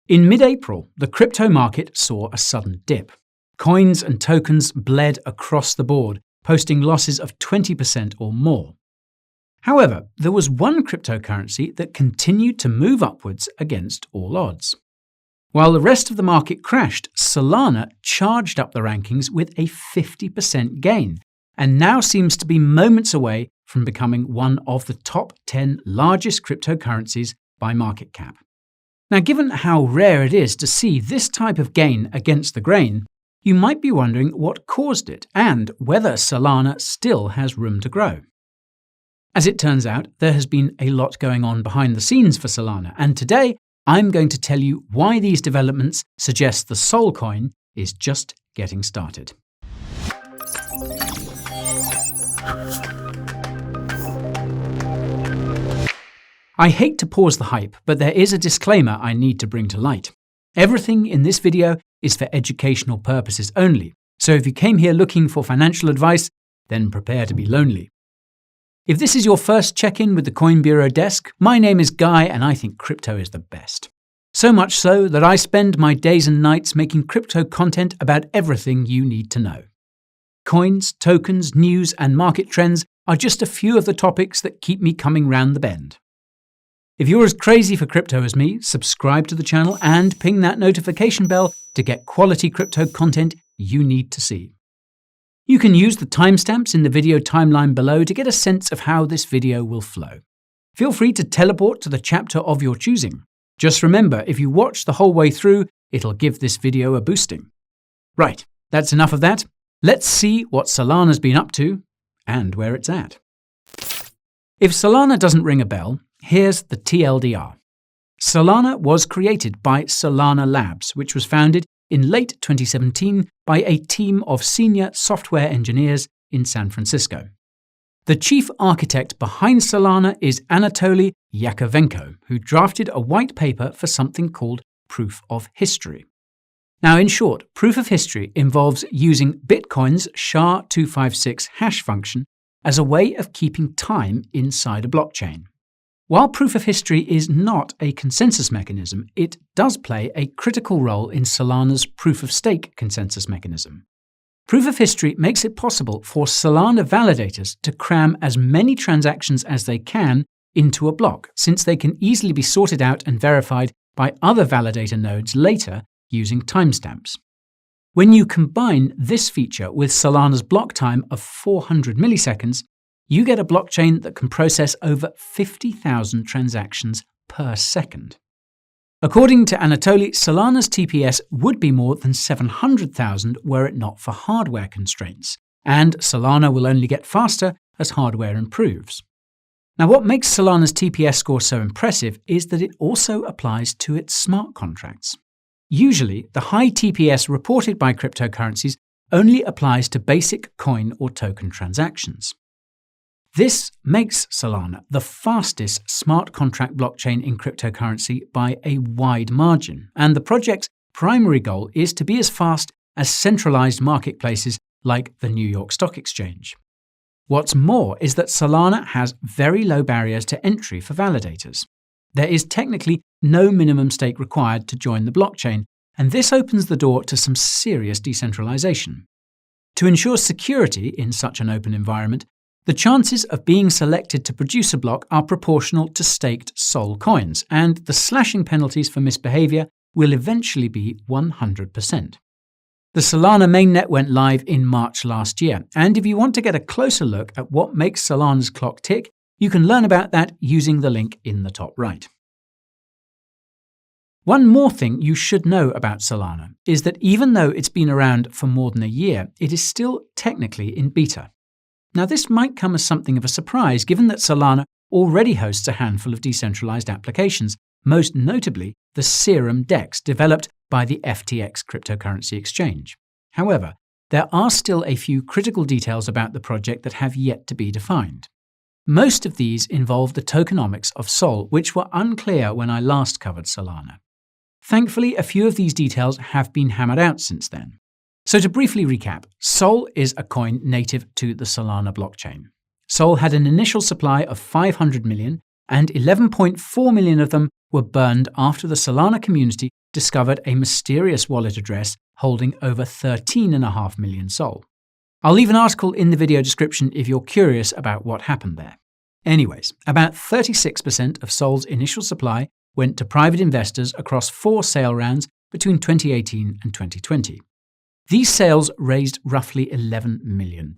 In mid-April, the crypto market saw a sudden dip. Coins and tokens bled across the board, posting losses of 20% or more. However, there was one cryptocurrency that continued to move upwards against all odds. While the rest of the market crashed, Solana charged up the rankings with a 50% gain, and now seems to be moments away from becoming one of the top 10 largest cryptocurrencies by market cap. Now, given how rare it is to see this type of gain against the grain, you might be wondering what caused it and whether Solana still has room to grow. As it turns out, there has been a lot going on behind the scenes for Solana, and today I'm going to tell you why these developments suggest the Sol coin is just getting started. I hate to pause the hype, but there is a disclaimer I need to bring to light. Everything in this video is for educational purposes only, so if you came here looking for financial advice, then prepare to be lonely. If this is your first check-in with the Coin Bureau desk, my name is Guy and I think crypto is the best. So much so that I spend my days and nights making crypto content about everything you need to know. Coins, tokens, news and market trends are just a few of the topics that keep me coming round the bend. If you're as crazy for crypto as me, subscribe to the channel and ping that notification bell to get quality crypto content you need to see. You can use the timestamps in the video timeline below to get a sense of how this video will flow. Feel free to teleport to the chapter of your choosing. Just remember, if you watch the whole way through, it'll give this video a boosting. Right, that's enough of that. Let's see what Solana's been up to and where it's at. If Solana doesn't ring a bell, here's the TLDR. Solana was created by Solana Labs, which was founded in late 2017 by a team of senior software engineers in San Francisco. The chief architect behind Solana is Anatoly Yakovenko, who drafted a white paper for something called Proof of History. Now, in short, Proof of History involves using Bitcoin's SHA-256 hash function as a way of keeping time inside a blockchain. While Proof of History is not a consensus mechanism, it does play a critical role in Solana's Proof of Stake consensus mechanism. Proof of History makes it possible for Solana validators to cram as many transactions as they can into a block, since they can easily be sorted out and verified by other validator nodes later using timestamps. When you combine this feature with Solana's block time of 400 milliseconds, you get a blockchain that can process over 50,000 transactions per second. According to Anatoly, Solana's TPS would be more than 700,000 were it not for hardware constraints, and Solana will only get faster as hardware improves. Now, what makes Solana's TPS score so impressive is that it also applies to its smart contracts. Usually, the high TPS reported by cryptocurrencies only applies to basic coin or token transactions. This makes Solana the fastest smart contract blockchain in cryptocurrency by a wide margin, and the project's primary goal is to be as fast as centralized marketplaces like the New York Stock Exchange. What's more is that Solana has very low barriers to entry for validators. There is technically no minimum stake required to join the blockchain, and this opens the door to some serious decentralization. To ensure security in such an open environment, the chances of being selected to produce a block are proportional to staked Sol coins, and the slashing penalties for misbehavior will eventually be 100%. The Solana mainnet went live in March last year, and if you want to get a closer look at what makes Solana's clock tick, you can learn about that using the link in the top right. One more thing you should know about Solana is that even though it's been around for more than a year, it is still technically in beta. Now, this might come as something of a surprise given that Solana already hosts a handful of decentralized applications, most notably the Serum DEX developed by the FTX cryptocurrency exchange. However, there are still a few critical details about the project that have yet to be defined. Most of these involve the tokenomics of Sol, which were unclear when I last covered Solana. Thankfully, a few of these details have been hammered out since then. So to briefly recap, Sol is a coin native to the Solana blockchain. Sol had an initial supply of 500 million, and 11.4 million of them were burned after the Solana community discovered a mysterious wallet address holding over 13.5 million SOL. I'll leave an article in the video description if you're curious about what happened there. Anyways, about 36% of SOL's initial supply went to private investors across 4 sale rounds between 2018 and 2020. These sales raised roughly $11 million.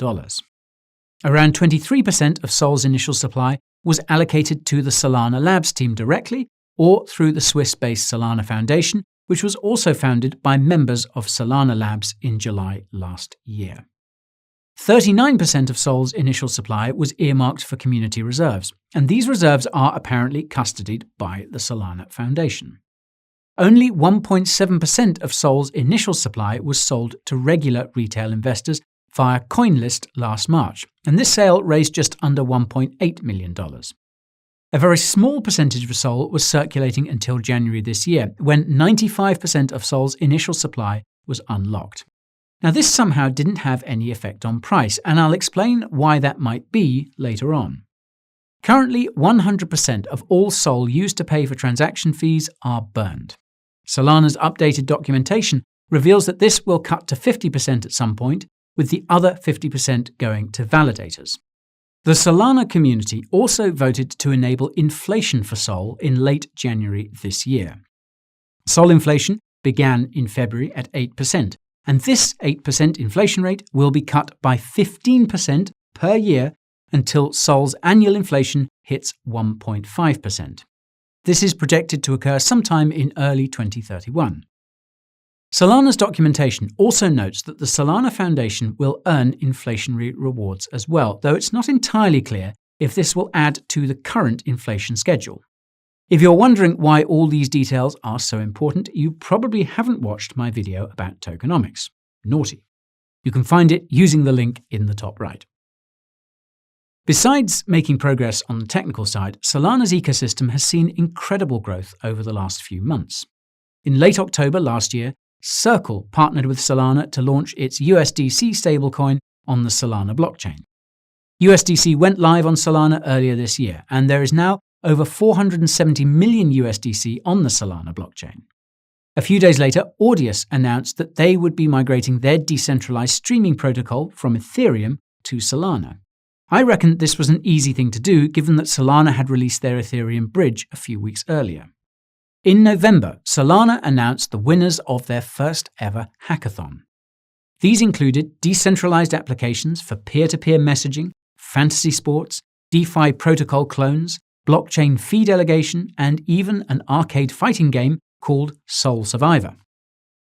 Around 23% of SOL's initial supply was allocated to the Solana Labs team directly or through the Swiss-based Solana Foundation, which was also founded by members of Solana Labs in July last year. 39% of SOL's initial supply was earmarked for community reserves, and these reserves are apparently custodied by the Solana Foundation. Only 1.7% of SOL's initial supply was sold to regular retail investors via CoinList last March, and this sale raised just under $1.8 million. A very small percentage of SOL was circulating until January this year, when 95% of SOL's initial supply was unlocked. Now, this somehow didn't have any effect on price, and I'll explain why that might be later on. Currently, 100% of all SOL used to pay for transaction fees are burned. Solana's updated documentation reveals that this will cut to 50% at some point, with the other 50% going to validators. The Solana community also voted to enable inflation for SOL in late January this year. SOL inflation began in February at 8%. And this 8% inflation rate will be cut by 15% per year until SOL's annual inflation hits 1.5%. This is projected to occur sometime in early 2031. Solana's documentation also notes that the Solana Foundation will earn inflationary rewards as well, though it's not entirely clear if this will add to the current inflation schedule. If you're wondering why all these details are so important, you probably haven't watched my video about tokenomics. Naughty. You can find it using the link in the top right. Besides making progress on the technical side, Solana's ecosystem has seen incredible growth over the last few months. In late October last year, Circle partnered with Solana to launch its USDC stablecoin on the Solana blockchain. USDC went live on Solana earlier this year, and there is now over 470 million USDC on the Solana blockchain. A few days later, Audius announced that they would be migrating their decentralized streaming protocol from Ethereum to Solana. I reckon this was an easy thing to do given that Solana had released their Ethereum bridge a few weeks earlier. In November, Solana announced the winners of their first ever hackathon. These included decentralized applications for peer-to-peer messaging, fantasy sports, DeFi protocol clones, blockchain fee delegation, and even an arcade fighting game called Soul Survivor.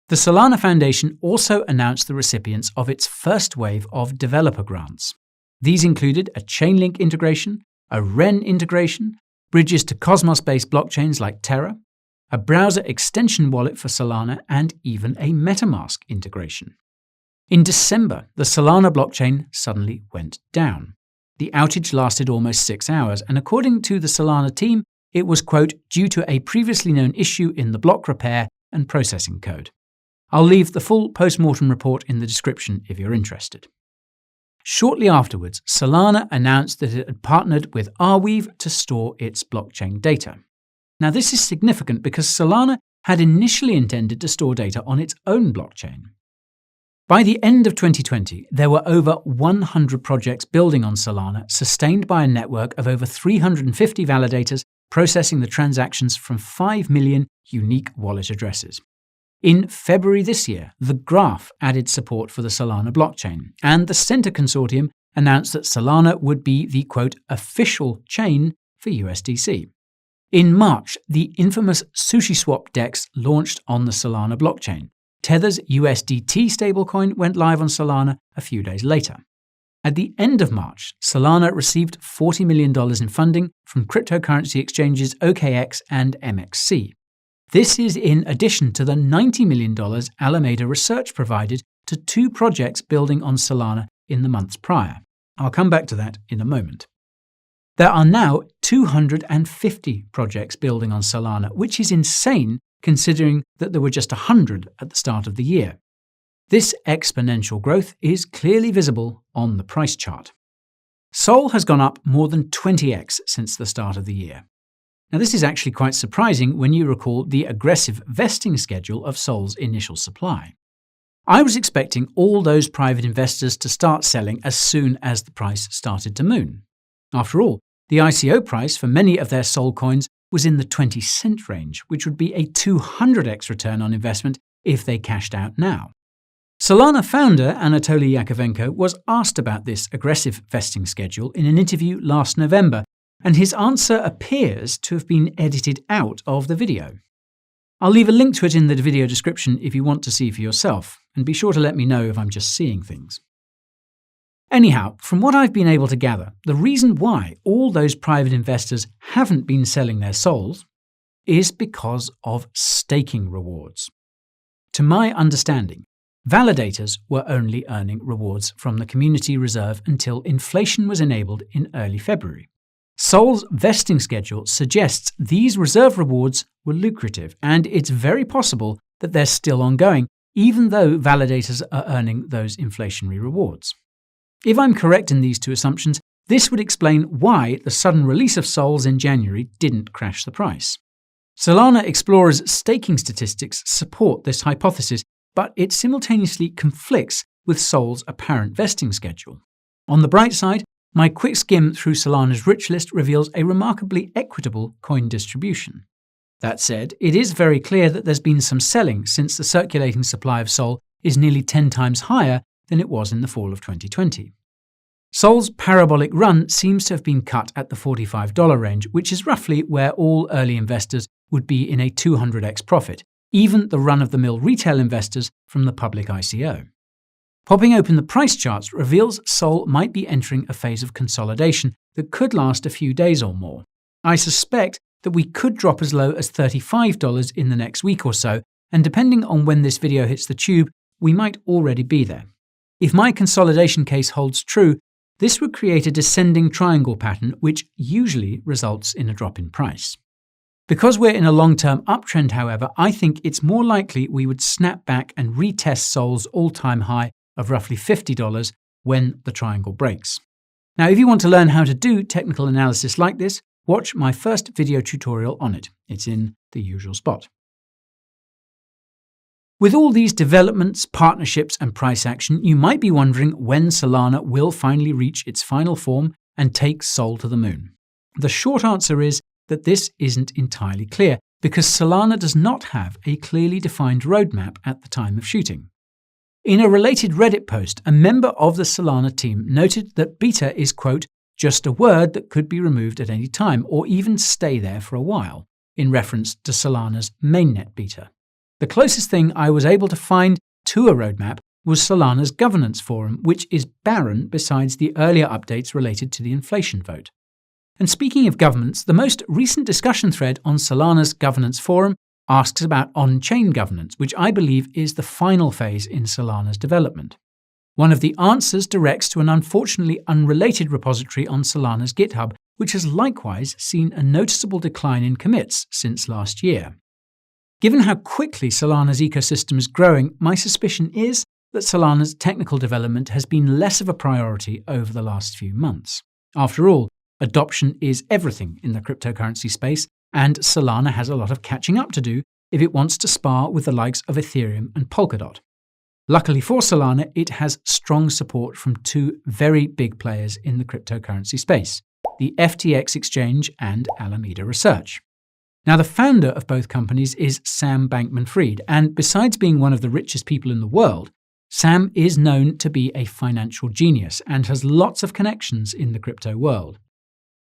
The Solana Foundation also announced the recipients of its first wave of developer grants. These included a Chainlink integration, a Ren integration, bridges to Cosmos-based blockchains like Terra, a browser extension wallet for Solana, and even a MetaMask integration. In December, the Solana blockchain suddenly went down. The outage lasted almost 6 hours, and according to the Solana team, it was, quote, due to a previously known issue in the block repair and processing code. I'll leave the full post-mortem report in the description if you're interested. Shortly afterwards, Solana announced that it had partnered with Arweave to store its blockchain data. Now, this is significant because Solana had initially intended to store data on its own blockchain. By the end of 2020, there were over 100 projects building on Solana, sustained by a network of over 350 validators processing the transactions from 5 million unique wallet addresses. In February this year, The Graph added support for the Solana blockchain, and the Center Consortium announced that Solana would be the, quote, official chain for USDC. In March, the infamous SushiSwap DEX launched on the Solana blockchain. Tether's USDT stablecoin went live on Solana a few days later. At the end of March, Solana received $40 million in funding from cryptocurrency exchanges OKX and MXC. This is in addition to the $90 million Alemeda Research provided to 2 projects building on Solana in the months prior. I'll come back to that in a moment. There are now 250 projects building on Solana, which is insane considering that there were just 100 at the start of the year. This exponential growth is clearly visible on the price chart. SOL has gone up more than 20x since the start of the year. Now, this is actually quite surprising when you recall the aggressive vesting schedule of Sol's initial supply. I was expecting all those private investors to start selling as soon as the price started to moon. After all, the ICO price for many of their Sol coins was in the 20-cent range, which would be a 200x return on investment if they cashed out now. Solana founder Anatoly Yakovenko was asked about this aggressive vesting schedule in an interview last November, and his answer appears to have been edited out of the video. I'll leave a link to it in the video description if you want to see for yourself, and be sure to let me know if I'm just seeing things. Anyhow, from what I've been able to gather, the reason why all those private investors haven't been selling their Sols is because of staking rewards. To my understanding, validators were only earning rewards from the community reserve until inflation was enabled in early February. Sol's vesting schedule suggests these reserve rewards were lucrative, and it's very possible that they're still ongoing, even though validators are earning those inflationary rewards. If I'm correct in these two assumptions, this would explain why the sudden release of Sols in January didn't crash the price. Solana Explorer's staking statistics support this hypothesis, but it simultaneously conflicts with Sol's apparent vesting schedule. On the bright side, my quick skim through Solana's rich list reveals a remarkably equitable coin distribution. That said, it is very clear that there's been some selling since the circulating supply of Sol is nearly 10 times higher than it was in the fall of 2020. Sol's parabolic run seems to have been cut at the $45 range, which is roughly where all early investors would be in a 200x profit, even the run-of-the-mill retail investors from the public ICO. Popping open the price charts reveals Sol might be entering a phase of consolidation that could last a few days or more. I suspect that we could drop as low as $35 in the next week or so, and depending on when this video hits the tube, we might already be there. If my consolidation case holds true, this would create a descending triangle pattern, which usually results in a drop in price. Because we're in a long-term uptrend, however, I think it's more likely we would snap back and retest Sol's all-time high of roughly $50 when the triangle breaks. Now, if you want to learn how to do technical analysis like this, watch my first video tutorial on it. It's in the usual spot. With all these developments, partnerships, and price action, you might be wondering when Solana will finally reach its final form and take Sol to the moon. The short answer is that this isn't entirely clear, because Solana does not have a clearly defined roadmap at the time of shooting. In a related Reddit post, a member of the Solana team noted that beta is, quote, just a word that could be removed at any time or even stay there for a while, in reference to Solana's mainnet beta. The closest thing I was able to find to a roadmap was Solana's governance forum, which is barren besides the earlier updates related to the inflation vote. And speaking of governance, the most recent discussion thread on Solana's governance forum asks about on-chain governance, which I believe is the final phase in Solana's development. One of the answers directs to an unfortunately unrelated repository on Solana's GitHub, which has likewise seen a noticeable decline in commits since last year. Given how quickly Solana's ecosystem is growing, my suspicion is that Solana's technical development has been less of a priority over the last few months. After all, adoption is everything in the cryptocurrency space, and Solana has a lot of catching up to do if it wants to spar with the likes of Ethereum and Polkadot. Luckily for Solana, it has strong support from two very big players in the cryptocurrency space, the FTX exchange and Alemeda Research. Now, the founder of both companies is Sam Bankman-Fried, and besides being one of the richest people in the world, Sam is known to be a financial genius and has lots of connections in the crypto world.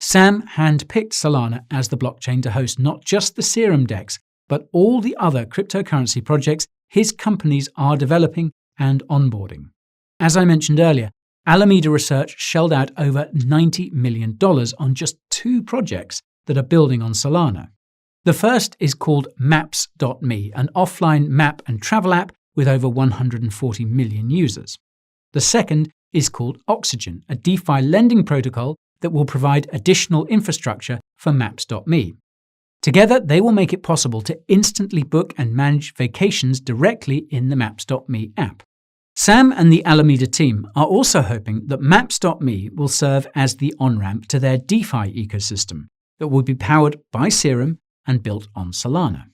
Sam handpicked Solana as the blockchain to host not just the Serum DEX, but all the other cryptocurrency projects his companies are developing and onboarding. As I mentioned earlier, Alemeda Research shelled out over $90 million on just 2 projects that are building on Solana. The first is called Maps.me, an offline map and travel app with over 140 million users. The second is called Oxygen, a DeFi lending protocol that will provide additional infrastructure for Maps.me. Together, they will make it possible to instantly book and manage vacations directly in the Maps.me app. Sam and the Alemeda team are also hoping that Maps.me will serve as the on-ramp to their DeFi ecosystem, that will be powered by Serum and built on Solana.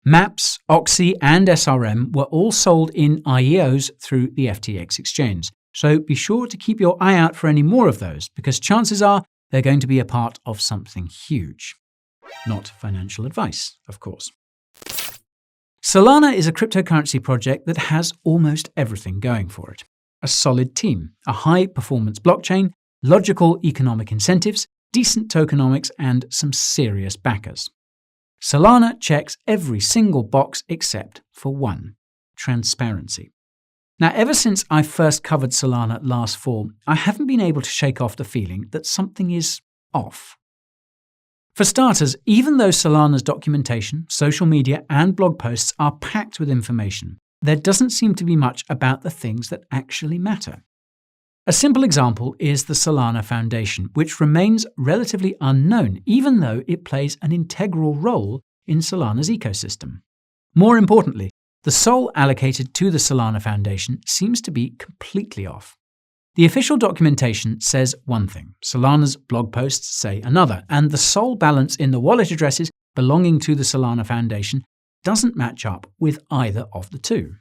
MAPS, Oxy, and SRM were all sold in IEOs through the FTX exchange, so be sure to keep your eye out for any more of those, because chances are they're going to be a part of something huge. Not financial advice, of course. Solana is a cryptocurrency project that has almost everything going for it. A solid team, a high-performance blockchain, logical economic incentives, decent tokenomics, and some serious backers. Solana checks every single box except for one: transparency. Now, ever since I first covered Solana last fall, I haven't been able to shake off the feeling that something is off. For starters, even though Solana's documentation, social media, and blog posts are packed with information, there doesn't seem to be much about the things that actually matter. A simple example is the Solana Foundation, which remains relatively unknown, even though it plays an integral role in Solana's ecosystem. More importantly, the SOL allocated to the Solana Foundation seems to be completely off. The official documentation says one thing, Solana's blog posts say another, and the SOL balance in the wallet addresses belonging to the Solana Foundation doesn't match up with either of the two.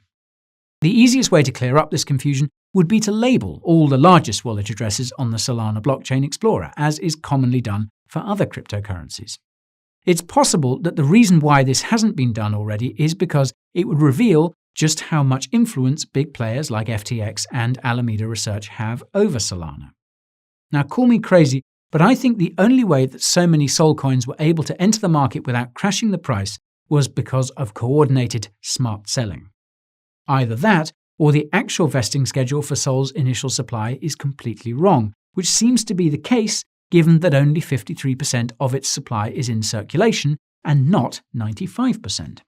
The easiest way to clear up this confusion would be to label all the largest wallet addresses on the Solana blockchain explorer, as is commonly done for other cryptocurrencies. It's possible that the reason why this hasn't been done already is because it would reveal just how much influence big players like FTX and Alemeda Research have over Solana. Now, call me crazy, but I think the only way that so many SOL coins were able to enter the market without crashing the price was because of coordinated smart selling. Either that, or the actual vesting schedule for SOL's initial supply is completely wrong, which seems to be the case given that only 53% of its supply is in circulation and not 95%.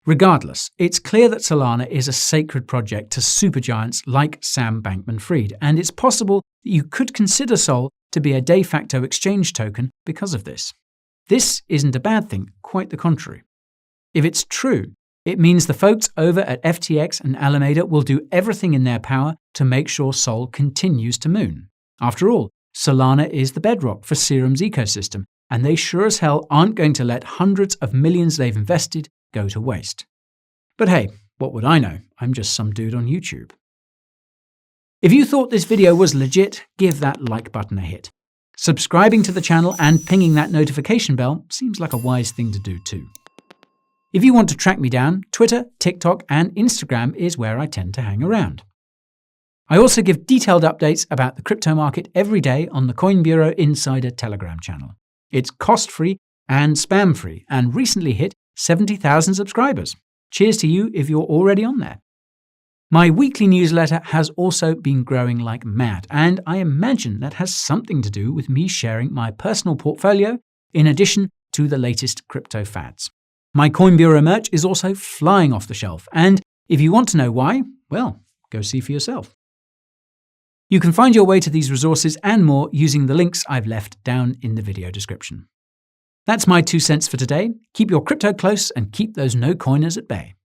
Regardless, it's clear that Solana is a sacred project to supergiants like Sam Bankman-Fried, and it's possible that you could consider SOL to be a de facto exchange token because of this. This isn't a bad thing, quite the contrary. If it's true, it means the folks over at FTX and Alemeda will do everything in their power to make sure SOL continues to moon. After all, Solana is the bedrock for Serum's ecosystem, and they sure as hell aren't going to let hundreds of millions they've invested go to waste. But hey, what would I know? I'm just some dude on YouTube. If you thought this video was legit, give that like button a hit. Subscribing to the channel and pinging that notification bell seems like a wise thing to do too. If you want to track me down, Twitter, TikTok, and Instagram is where I tend to hang around. I also give detailed updates about the crypto market every day on the Coin Bureau Insider Telegram channel. It's cost-free and spam-free, and recently hit 70,000 subscribers. Cheers to you if you're already on there. My weekly newsletter has also been growing like mad, and I imagine that has something to do with me sharing my personal portfolio in addition to the latest crypto fads. My Coin Bureau merch is also flying off the shelf, and if you want to know why, well, go see for yourself. You can find your way to these resources and more using the links I've left down in the video description. That's my 2 cents for today. Keep your crypto close and keep those no-coiners at bay.